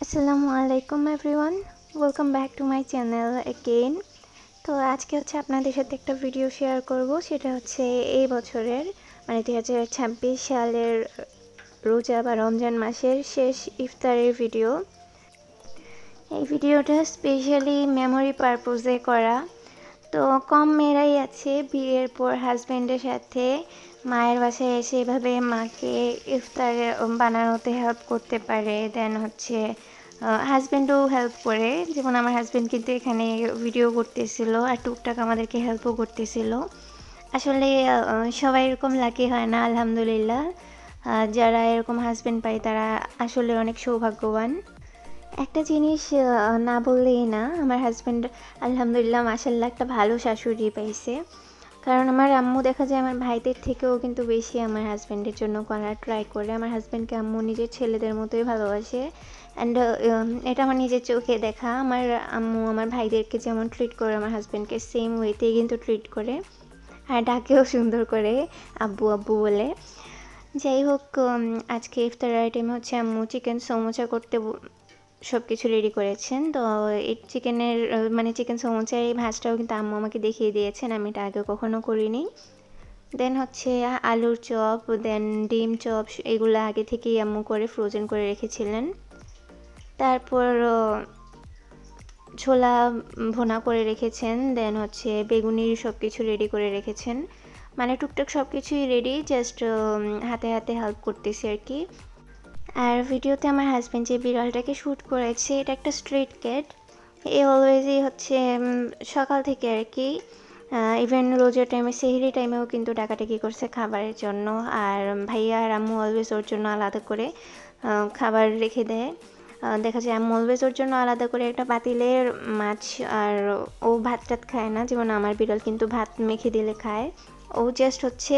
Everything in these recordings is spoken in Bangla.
আসসালামু আলাইকুম everyone, welcome back to my channel again. তো আজকে আপনাদের সাথে একটা ভিডিও শেয়ার করব, সেটা হচ্ছে এই বছরের মানে 2026 সালের রোজা বা রমজান মাসের শেষ ইফতারের ভিডিও। এই ভিডিওটা স্পেশালি মেমোরি পারপোজে করা। তো কম মেয়েরাই আছে বিয়ের পর হাজব্যান্ডের সাথে মায়ের বাসায় এসে এভাবে মাকে ইফতারে বানানোতে হেল্প করতে পারে। দেন হচ্ছে হাজব্যান্ডও হেল্প করে, যেমন আমার হাজব্যান্ড কিন্তু এখানে ভিডিও করতেছিল আর টুকটাক আমাদেরকে হেল্পও করতেছিল। আসলে সবাই এরকম লাকি হয় না, আলহামদুলিল্লাহ। যারা এরকম হাজব্যান্ড পায় তারা আসলে অনেক সৌভাগ্যবান। একটা জিনিস না বললেই না, আমার হাজব্যান্ড আলহামদুলিল্লাহ মাশাল্লাহ একটা ভালো শাশুড়ি পাইছে। কারণ আমার আম্মু দেখা যায় আমার ভাইদের থেকেও কিন্তু বেশি আমার হাজব্যান্ডের জন্য করার ট্রাই করে। আমার হাজব্যান্ডকে আম্মু নিজের ছেলেদের মতোই ভালোবাসে। অ্যান্ড এটা আমার নিজের চোখে দেখা। আমার আম্মু আমার ভাইদেরকে যেমন ট্রিট করে আমার হাজব্যান্ডকে সেম ওয়েতেই কিন্তু ট্রিট করে, আর ডাকেও সুন্দর করে আব্বু আব্বু বলে। যাই হোক, আজকে ইফতার আইটেমে হচ্ছে আম্মু চিকেন সমোসা করতে সব কিছু রেডি করেছেন। তো এই চিকেনের মানে চিকেন সমোসার এই ভাজটাও কিন্তু আম্মু আমাকে দেখিয়ে দিয়েছেন, আমি এটা আগে কখনো করিনি। দেন হচ্ছে আলুর চপ, দেন ডিম চপ, এগুলো আগে থেকেই আম্মু করে ফ্রোজেন করে রেখেছিলেন। তারপর ছোলা ভুনা করে রেখেছেন। দেন হচ্ছে বেগুনির সব কিছু রেডি করে রেখেছেন, মানে টুকটাক সব কিছুই রেডি, জাস্ট হাতে হাতে হেল্প করতেছি আর কি। আর ভিডিওতে আমার হাজব্যান্ড যে বিড়ালটাকে শ্যুট করেছে, এটা একটা স্ট্রিট ক্যাট। এ অলওয়েজই হচ্ছে সকাল থেকে আর কি, ইভেন রোজার টাইমে সেহরি টাইমেও কিন্তু ডাকাডাকি করছে খাবারের জন্য। আর ভাইয়া আর আম্মু অলওয়েজ ওর জন্য আলাদা করে খাবার রেখে দেয়। দেখা যায় আম্মু অলওয়েজ ওর জন্য আলাদা করে একটা পাতিলের মাছ, আর ও ভাত টাত খায় না, যেমন আমার বিড়াল কিন্তু ভাত মেখে দিলে খায়। ও জাস্ট হচ্ছে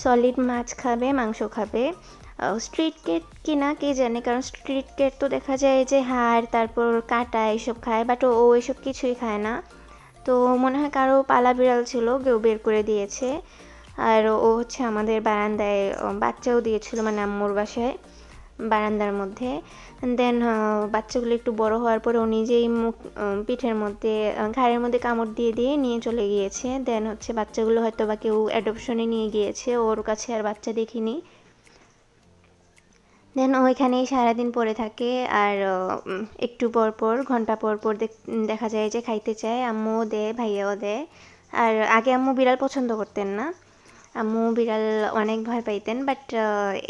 সলিড মাছ খাবে, মাংস খাবে। স্ট্রিট কেট কিনা কে জানে, কারণ স্ট্রিট কেট তো দেখা যায় যে হাড় তারপর কাঁটা এসব খায়, বাট ও এসব কিছুই খায় না। তো মনে হয় কারো পালা বিড়াল ছিল, কেউ বের করে দিয়েছে। আর ও হচ্ছে আমাদের বারান্দায় বাচ্চাও দিয়েছিল, মানে আম্মুর বাসায় বারান্দার মধ্যে। দেন বাচ্চাগুলো একটু বড় হওয়ার পরে ও নিজেই মুখ পিঠের মধ্যে ঘাড়ের মধ্যে কামড় দিয়ে দিয়ে নিয়ে চলে গিয়েছে। দেন হচ্ছে বাচ্চাগুলো হয়তো বা কেউ অ্যাডপশনে নিয়ে গিয়েছে, ওর কাছে আর বাচ্চা দেখিনি। দেন ওইখানেই সারাদিন পড়ে থাকে। আর একটু পর পর ঘন্টা পর পর দেখা যায় যে খাইতে চায়, আম্মুও দেয় ভাইয়াও দেয়। আর আগে আম্মু বিড়াল পছন্দ করতেন না, আম্মু বিড়াল অনেক ভয় পাইতেন, বাট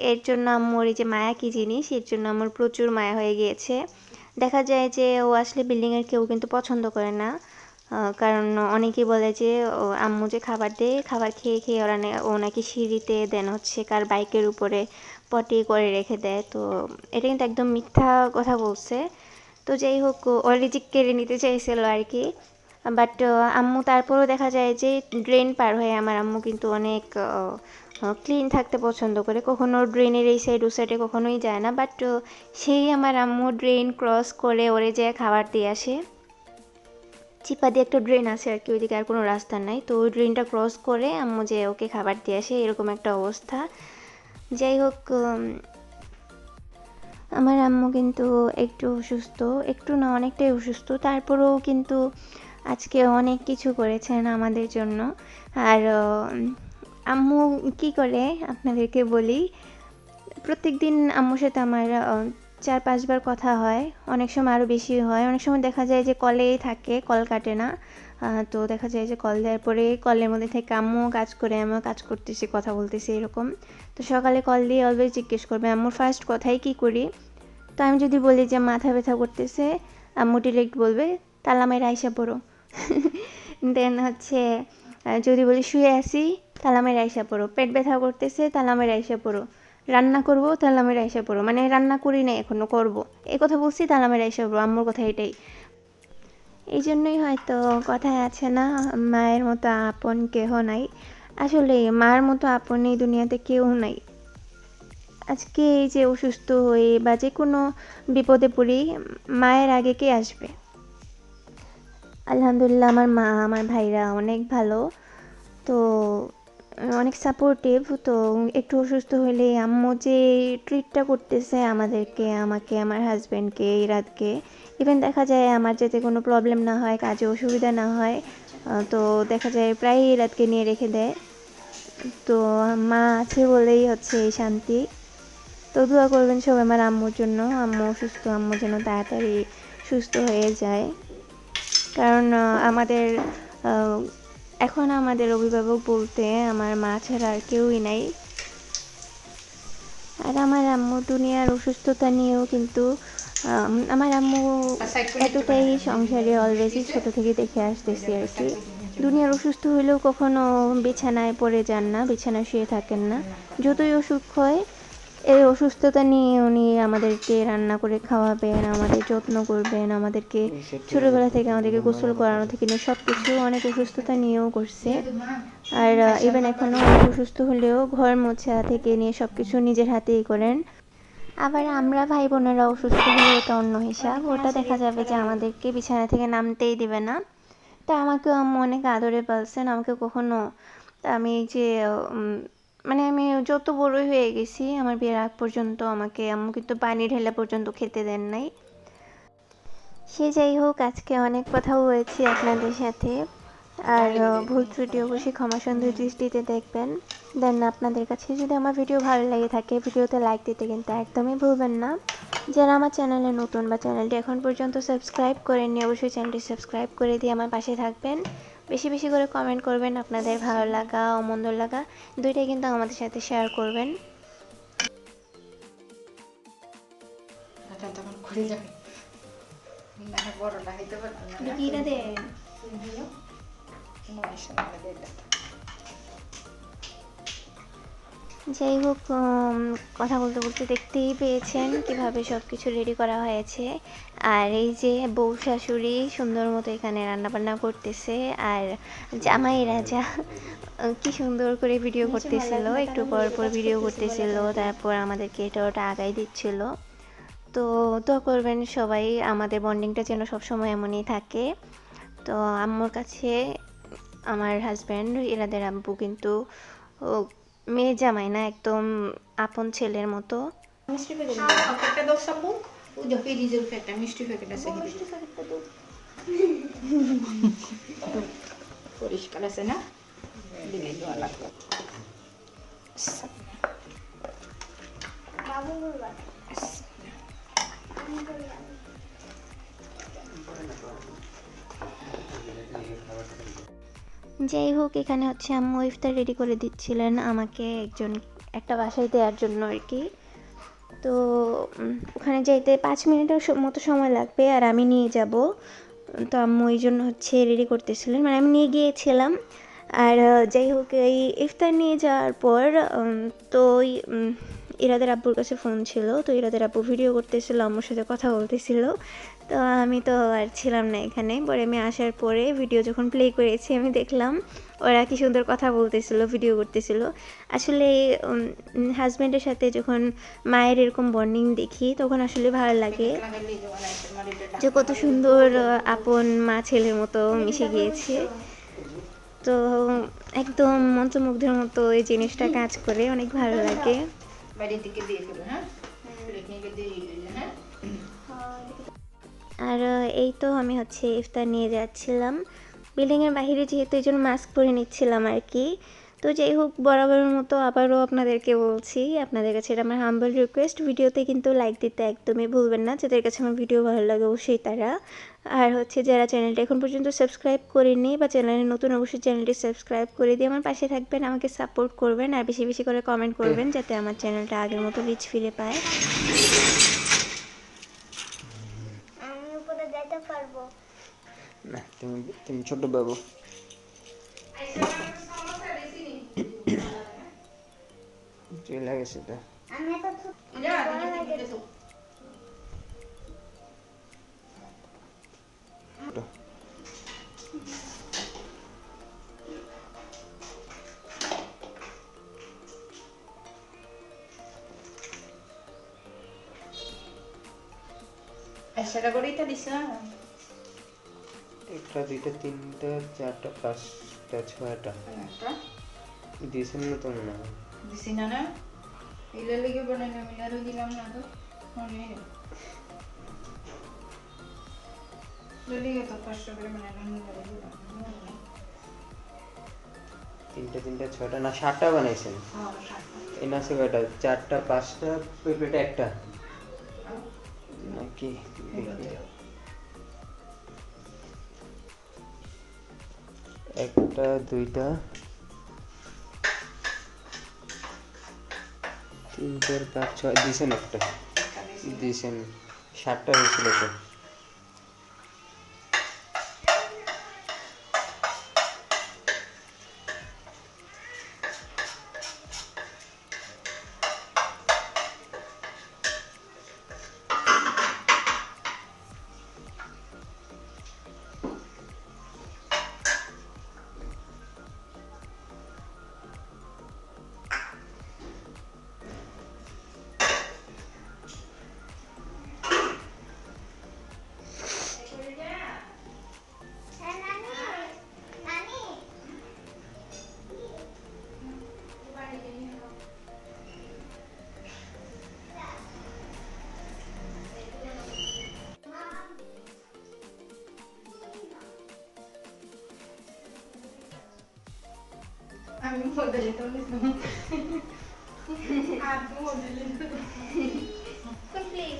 এর জন্য আম্মুর এই যে মায়া কী জিনিস, এর জন্য আমার প্রচুর মায়া হয়ে গিয়েছে। দেখা যায় যে ও আসলে বিল্ডিংয়ের কেউ কিন্তু পছন্দ করে না, কারণ অনেকেই বলে যে আম্মু যে খাবার দেয়, খাবার খেয়ে খেয়ে ও নাকি সিঁড়িতে, দেন হচ্ছে কার বাইকের উপরে পটি করে রেখে দেয়। তো এটা কিন্তু একদম মিথ্যা কথা বলছে। তো যাই হোক, ও রিজিক কেড়ে নিতে চাইছিল আর কি। বাট আম্মু তারপরেও দেখা যায় যে ড্রেন পার হয়ে আমার আম্মু কিন্তু অনেক ক্লিন থাকতে পছন্দ করে, কখনো ড্রেনের এই সাইড ও সাইডে কখনোই যায় না। বাট সেই আমার আম্মু ড্রেন ক্রস করে ওরে যেয়ে খাবার দিয়ে আসে। চিপা দিয়ে একটা ড্রেন আছে আর কি, ওইদিকে আর কোনো রাস্তা নাই, তো ওই ড্রেনটা ক্রস করে আম্মু যে ওকে খাবার দিয়ে আসে, এরকম একটা অবস্থা। যাই হোক, আমার আম্মু কিন্তু একটু অসুস্থ, একটু না অনেকটাই অসুস্থ, তারপরেও কিন্তু আজকে অনেক কিছু করেছেন আমাদের জন্য। আর আম্মু কি করে আপনাদেরকে বলি, প্রত্যেক দিন আম্মুর সাথে আমার 4-5 বার কথা হয়, অনেক সময় আরও বেশি হয়। অনেক সময় দেখা যায় যে কলেই থাকে, কল কাটে না। তো দেখা যায় যে কল দেওয়ার পরে কলের মধ্যে থেকে আম্মুও কাজ করে, আমিও কাজ করতেছি, কথা বলতেছি এরকম। তো সকালে কল দিয়ে অলওয়েজ জিজ্ঞেস করবে আম্মুর ফার্স্ট কথাই কী করি। তো আমি যদি বলি যে মাথা ব্যথা করতেছে, আম্মু ডিরেক্ট বলবে তালা মেরে আইসা পড়ো। দেন হচ্ছে যদি বলি শুয়ে আসি, তালা মেরে আইসা পড়ো। পেট ব্যথা করতেছে, তালা মেরে আইসা পড়ো। রান্না করবো, তালা মেরে আইসা পড়ো, মানে রান্না করি না এখনো, করবো, এই কথা বলছি, তালা মেরে আইসা পড়ো। আম্মুর কথা এটাই। এই জন্যই হয়তো কথায় আছে না, মায়ের মতো আপন কেহ নাই। আসলে মার মতো আপন এই দুনিয়াতে কেউ নাই। আজকে এই যে অসুস্থ হয়ে বা যে কোনো বিপদে পড়ি, মায়ের আগে কে আসবে? আলহামদুলিল্লাহ আমার মা আমার ভাইরা অনেক ভালো। তো অনেক সাপোর্টিভ। তো একটু অসুস্থ হলে আম্মু যে ট্রিটটা করতেছে আমাদেরকে, আমাকে, আমার হাজব্যান্ডকে, ইরাদকে, ইভেন দেখা যায় আমার যাতে কোনো প্রবলেম না হয়, কাজে অসুবিধা না হয়, তো দেখা যায় প্রায় ইরাদকে নিয়ে রেখে দেয়। তো মা আছে বলেই হচ্ছে এই শান্তি। তো দোয়া করবেন সবাই আমার আম্মুর জন্য, আম্মু অসুস্থ, আম্মু যেন তাড়াতাড়ি সুস্থ হয়ে যায়। কারণ আমাদের এখন আমাদের অভিভাবক বলতে আমার মা ছাড়া আর কেউই নাই। আর আমার আম্মু দুনিয়ার অসুস্থতা নিয়েও কিন্তু আমার আম্মু এতটাই সংসারে অলওয়েজই ছোটো থেকে দেখে আসতেছি আর কি। দুনিয়ার অসুস্থ হলেও কখনো বিছানায় পড়ে যান না, বিছানায় শুয়ে থাকেন না। যতই অসুখ হয়, এই অসুস্থতা নিয়ে উনি আমাদেরকে রান্না করে খাওয়াবেন, আমাদের যত্ন করবেন, আমাদেরকে ছোটোবেলা থেকে আমাদেরকে গোসল করানো থেকে নিয়ে সব কিছু অনেক অসুস্থতা নিয়েও করছে। আর ইভেন এখনও অনেক অসুস্থ হলেও ঘর মোছা থেকে নিয়ে সব কিছু নিজের হাতেই করেন। আবার আমরা ভাই বোনেরা অসুস্থ হলে ওটা অন্য হিসাব, ওটা দেখা যাবে যে আমাদেরকে বিছানা থেকে নামতেই দেবে না। তা আমাকেও আম্মু অনেক আদরে পালছেন, আমাকে কখনো, আমি যে মানে আমি যত বড়ই হয়ে গেছি আমার বিয়ের আগ পর্যন্ত আমাকে আম্মু কিন্তু পানি ঢেলা পর্যন্ত খেতে দেন নাই। সে যাই হোক, আজকে অনেক কথা বলেছি আপনাদের সাথে। আর ভুল ত্রুটি অবশ্যই ক্ষমা সুন্দর দৃষ্টিতে দেখবেন। দেন আপনাদের কাছে যদি আমার ভিডিও ভালো লাগে থাকে, ভিডিওতে লাইক দিতে কিন্তু একদমই ভুলবেন না। যারা আমার চ্যানেলে নতুন বা চ্যানেলটি এখন পর্যন্ত সাবস্ক্রাইব করেননি, অবশ্যই চ্যানেলটি সাবস্ক্রাইব করে দিয়ে আমার পাশে থাকবেন। বেশি বেশি করে কমেন্ট করবেন, আপনাদের ভালো লাগা ও মন্দ লাগা দুইটাই কিন্তু আমাদের সাথে শেয়ার করবেন। যাই হোক, কথা বলতে বলতে দেখতেই পেয়েছেন কিভাবে সব কিছু রেডি করা হয়েছে। আর এই যে বউ শাশুড়ি সুন্দর মতো এখানে রান্নাবান্না করতেছে, আর জামাই রাজা কি সুন্দর করে ভিডিও করতেছিল, একটু পর পর ভিডিও করতেছিল, তারপর আমাদেরকে এটা ওটা আগাই দিচ্ছিল। তো দোয়া করবেন সবাই আমাদের বন্ডিংটা যেন সবসময় এমনই থাকে। তো আম্মুর কাছে আমার হাজব্যান্ড ইরাদের আব্বু কিন্তু মেয়ে জামাই না, একদম আপন ছেলের মতো। মিষ্টি প্যাকেটটা দাও সাবু, ওই যে ফ্রিজের একটা মিষ্টি প্যাকেট আছে, মিষ্টি প্যাকেটটা দাও। পরিষ্কার আছে না, দিলে দেওয়া লাগবে। বাবু বলবা যাই হোক, এখানে হচ্ছে আম্মু ইফতার রেডি করে দিচ্ছিলেন আমাকে একটা বাসায় দেওয়ার জন্য আর কি। তো ওখানে যাইতে 5 মিনিটের মতো সময় লাগবে, আর আমি নিয়ে যাব। তো আম্মু এই জন্য হচ্ছে রেডি করতেছিলেন, মানে আমি নিয়ে গিয়েছিলাম। আর যাই হোক, এই ইফতার নিয়ে যাওয়ার পর তো ইরাদের আব্বুর কাছে ফোন ছিল, তো ইরাদের আব্বু ভিডিও করতেছিল, আম্মুর সাথে কথা বলতেছিল। তো আমি তো আর ছিলাম না এখানে। পরে আমি আসার পরে ভিডিও যখন প্লে করেছি আমি দেখলাম ওরা কি সুন্দর কথা বলতেছিল, ভিডিও করতেছিল। আসলে হাজব্যান্ডের সাথে যখন মায়ের এরকম বন্ডিং দেখি তখন আসলে ভালো লাগে যে কত সুন্দর আপন মা ছেলের মতো মিশে গিয়েছে। তো একদম মন্ত্রমুগ্ধের মতো এই জিনিসটা কাজ করে, অনেক ভালো লাগে। আর এই তো আমি হচ্ছে ইফতার নিয়ে যাচ্ছিলাম বিল্ডিংয়ের বাইরে, যেহেতু এই জন্য মাস্ক পরে নিচ্ছিলাম আর কি। তো যাই হোক, বরাবরের মতো আবারও আপনাদেরকে বলছি, আপনাদের কাছে এটা আমার হাম্বল রিকোয়েস্ট, ভিডিওতে কিন্তু লাইক দিতে একদমই ভুলবেন না, যাদের কাছে আমার ভিডিও ভালো লাগে অবশ্যই তারা। আর হচ্ছে যারা চ্যানেলটা এখন পর্যন্ত সাবস্ক্রাইব করেননি বা চ্যানেলে নতুন, অবশ্যই চ্যানেলটি সাবস্ক্রাইব করে দিয়ে আমার পাশে থাকবেন, আমাকে সাপোর্ট করবেন, আর বেশি বেশি করে কমেন্ট করবেন যাতে আমার চ্যানেলটা আগের মতো রিচ ফিরে পায়। না, তুমি ছোট বাবু। চলে গেছে তো। সেটা করেই তো দিস না। একটা, দুইটা, তিনটা, চারটা, পাঁচটা, ছয়টা। একটা দিয়েছেন না তো মনে হয়। দিছি না না এলে লেগে বানাইলাম আরো দিলাম না তো মনে নেই লেগে তো কষ্ট করে বানাইলাম দিলাম তিনটা তিনটা ছয়টা না 7টা বানাইছেন। এই নাচে কয়টা 4টা 5টা ওই প্লেটে একটা নাকি দেখি। একটা 2টা 3 4 5 6 দিছেন একটা দিছেন 7টা হয়েছিল তো। আমি মডেলে তো নিলাম আর মডেলে কমপ্লিট।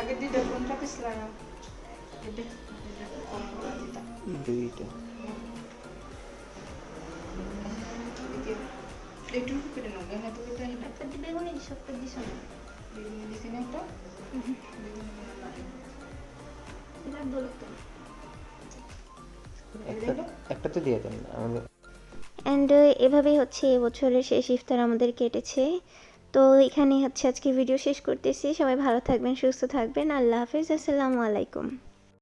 আগে দিটা কোনটা পিস লাগাও এটা 2টা একটু করে নাও না তো এটা এটা একটা দিবে কোন সবটা দিছ না। বেগুনি দিছি না একটা এটা বলতো একটা তো দিয়ে দেন আমাদের। অ্যান্ড এভাবেই হচ্ছে এবছরের শেষ ইফতার আমাদের কেটেছে। তো এখানেই হচ্ছে আজকে ভিডিও শেষ করতেছি। সবাই ভালো থাকবেন, সুস্থ থাকবেন। আল্লাহ হাফিজ, আসসালামু আলাইকুম।